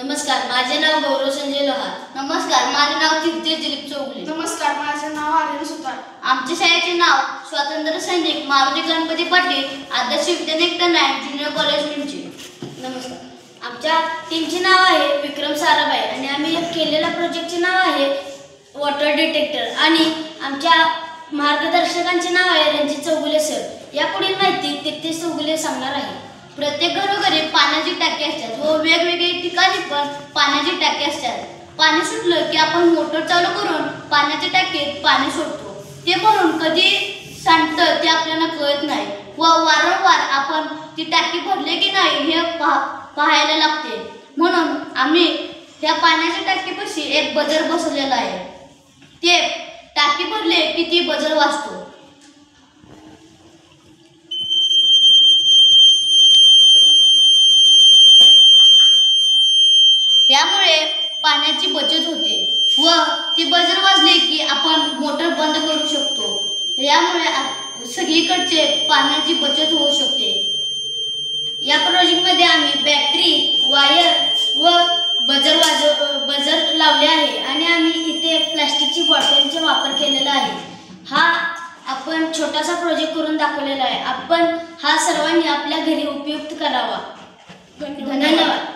नमस्कार, माझे नाव गौरव संजय लोहार. नमस्कार, माझे नाव कीर्ती दिलीप चौगुले. नमस्कार, माझे नाव आर्यन सुतार. आमच्या शाळेचे नाव स्वातंत्र्य सैनिक मारुती गणपती पाटील आदर्श विद्यानिकेतन ज्युनियर कॉलेज मिरची. नमस्कार. आमच्या टीमचे नाव आहे विक्रम साराभाई आणि आम्ही केलेल्या प्रोजेक्टचे नाव आहे वॉटर डिटेक्टर आणि आमच्या मार्गदर्शकांचे नाव आहे रणजित चौगुले सर. यापुढील माहिती कीर्ती चौगुले सांगणार आहे. प्रत्येक घरोघरी पाण्याची टाकी असतात व वेगवेगळ्या ठिकाणी पण पाण्याची टाकी असतात. पाणी सुटलं की आपण मोटर चालू करून पाण्याच्या टाकीत पाणी सोडतो. ते भरून कधी सांडतं ते आपल्याला कळत नाही व वारंवार आपण ती टाकी भरले की नाही हे पाहायला लागते. म्हणून आम्ही त्या पाण्याच्या टाकीपाशी एक बजर बसवलेला आहे. ते टाकी भरले की ती बजर वाजतो. यामुळे पाण्याची बचत होते व ती बजर वाजली की आपण मोटर बंद करू शकतो. यामुळे सगळीकडचे पाण्याची बचत होऊ शकते. या प्रोजेक्टमध्ये आम्ही बॅटरी, वायर व बजर लावले आहे आणि आम्ही इथे प्लास्टिकची बॉटलचा वापर केलेला आहे. हा आपण छोटासा प्रोजेक्ट करून दाखवलेला आहे. आपण हा सर्वांनी आपल्या घरी उपयुक्त करावा. धन्यवाद.